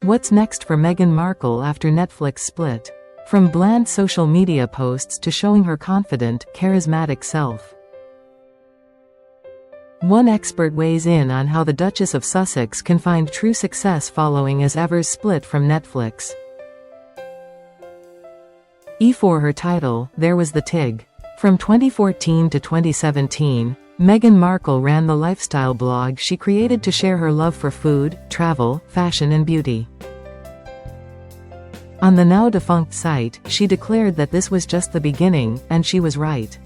What's next for Meghan Markle after Netflix split? From bland social media posts to showing her confident, charismatic self. One expert weighs in on how the Duchess of Sussex can find true success following as ever's split from Netflix. For her title, there was the TIG. From 2014 to 2017, Meghan Markle ran the lifestyle blog she created to share her love for food, travel, fashion and beauty. On the now-defunct site, she declared that this was just the beginning, and she was right.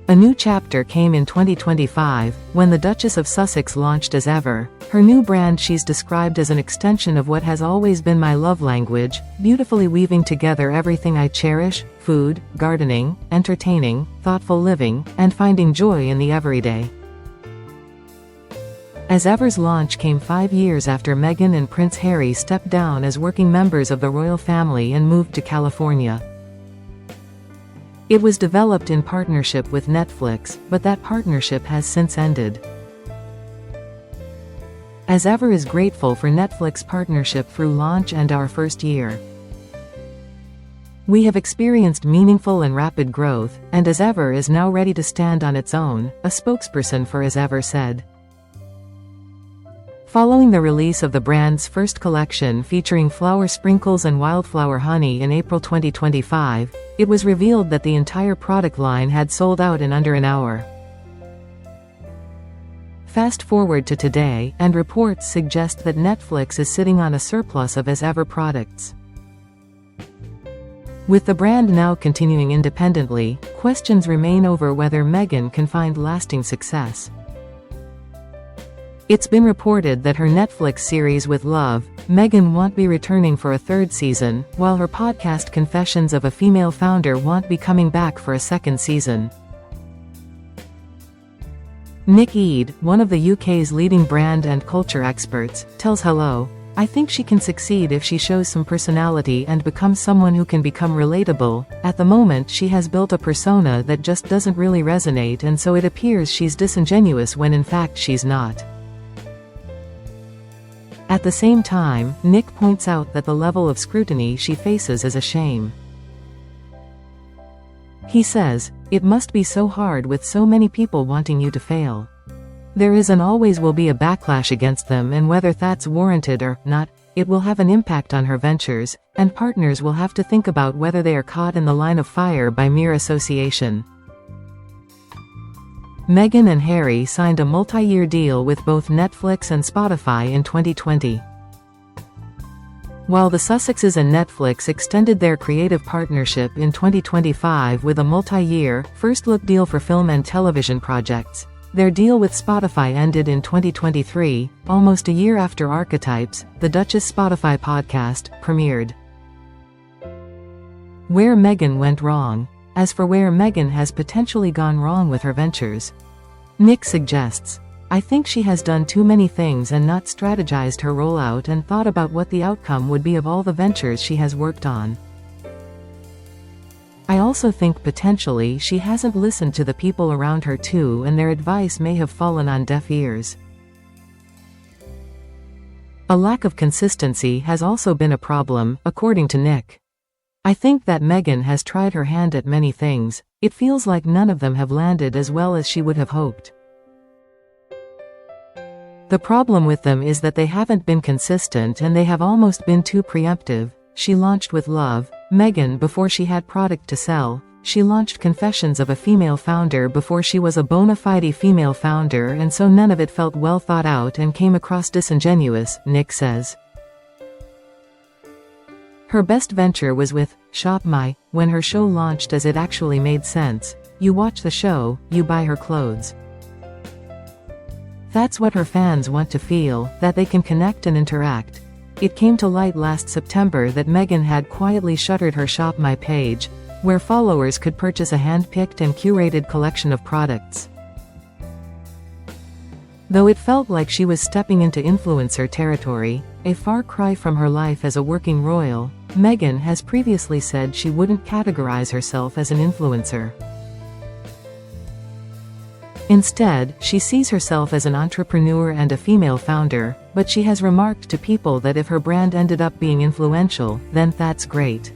A new chapter came in 2025, when the Duchess of Sussex launched as Ever, her new brand she's described as an extension of what has always been my love language, beautifully weaving together everything I cherish: food, gardening, entertaining, thoughtful living, and finding joy in the everyday. As Ever's launch came 5 years after Meghan and Prince Harry stepped down as working members of the royal family and moved to California. It was developed in partnership with Netflix, but that partnership has since ended. As Ever is grateful for Netflix partnership through launch and our first year. We have experienced meaningful and rapid growth, and As Ever is now ready to stand on its own, a spokesperson for As Ever said. Following the release of the brand's first collection featuring flower sprinkles and wildflower honey in April 2025, it was revealed that the entire product line had sold out in under an hour. Fast forward to today, and reports suggest that Netflix is sitting on a surplus of As Ever products. With the brand now continuing independently, questions remain over whether Meghan can find lasting success. It's been reported that her Netflix series With Love, Meghan won't be returning for a third season, while her podcast Confessions of a Female Founder won't be coming back for a second season. Nick Eade, one of the UK's leading brand and culture experts, tells Hello, "I think she can succeed if she shows some personality and becomes someone who can become relatable. At the moment she has built a persona that just doesn't really resonate, and so it appears she's disingenuous when in fact she's not." At the same time, Nick points out that the level of scrutiny she faces is a shame. He says, "It must be so hard with so many people wanting you to fail. There is and always will be a backlash against them, and whether that's warranted or not, it will have an impact on her ventures, and partners will have to think about whether they are caught in the line of fire by mere association." Meghan and Harry signed a multi-year deal with both Netflix and Spotify in 2020. While the Sussexes and Netflix extended their creative partnership in 2025 with a multi-year, first-look deal for film and television projects, their deal with Spotify ended in 2023, almost a year after Archetypes, the Duchess Spotify podcast, premiered. Where Meghan went wrong. As for where Meghan has potentially gone wrong with her ventures, Nick suggests, "I think she has done too many things and not strategized her rollout and thought about what the outcome would be of all the ventures she has worked on. I also think potentially she hasn't listened to the people around her too, and their advice may have fallen on deaf ears. A lack of consistency has also been a problem, according to Nick. I think that Meghan has tried her hand at many things. It feels like none of them have landed as well as she would have hoped. The problem with them is that they haven't been consistent and they have almost been too preemptive. She launched With Love, Meghan before she had product to sell. She launched Confessions of a Female Founder before she was a bona fide female founder, and so none of it felt well thought out and came across disingenuous," Nick says. Her best venture was with Shop My, when her show launched, as it actually made sense. You watch the show, you buy her clothes. That's what her fans want to feel, that they can connect and interact. It came to light last September that Meghan had quietly shuttered her Shop My page, where followers could purchase a hand-picked and curated collection of products. Though it felt like she was stepping into influencer territory, a far cry from her life as a working royal, Meghan has previously said she wouldn't categorize herself as an influencer. Instead, she sees herself as an entrepreneur and a female founder, but she has remarked to people that if her brand ended up being influential, then that's great.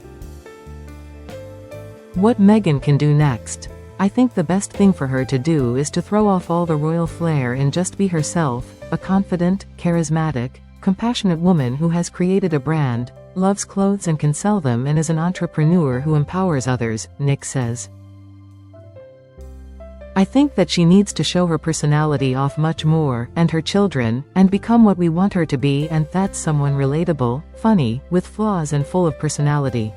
What Meghan can do next? I think the best thing for her to do is to throw off all the royal flair and just be herself, a confident, charismatic, compassionate woman who has created a brand, loves clothes and can sell them, and is an entrepreneur who empowers others, Nick says. I think that she needs to show her personality off much more, and her children, and become what we want her to be, and that's someone relatable, funny, with flaws and full of personality.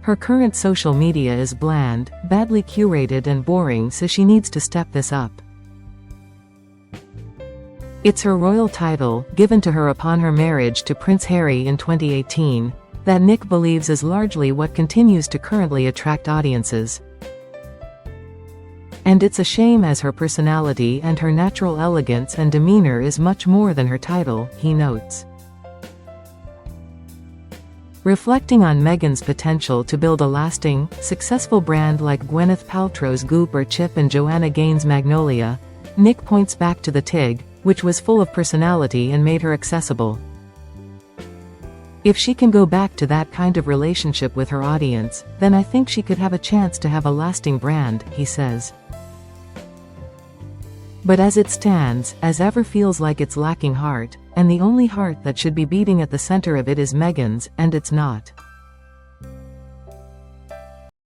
Her current social media is bland, badly curated and boring, so she needs to step this up. It's her royal title, given to her upon her marriage to Prince Harry in 2018, that Nick believes is largely what continues to currently attract audiences. And it's a shame, as her personality and her natural elegance and demeanor is much more than her title, he notes. Reflecting on Meghan's potential to build a lasting, successful brand like Gwyneth Paltrow's Goop or Chip and Joanna Gaines' Magnolia, Nick points back to the Tig, which was full of personality and made her accessible. If she can go back to that kind of relationship with her audience, then I think she could have a chance to have a lasting brand, he says. But as it stands, as ever feels like it's lacking heart, and the only heart that should be beating at the center of it is Meghan's, and it's not.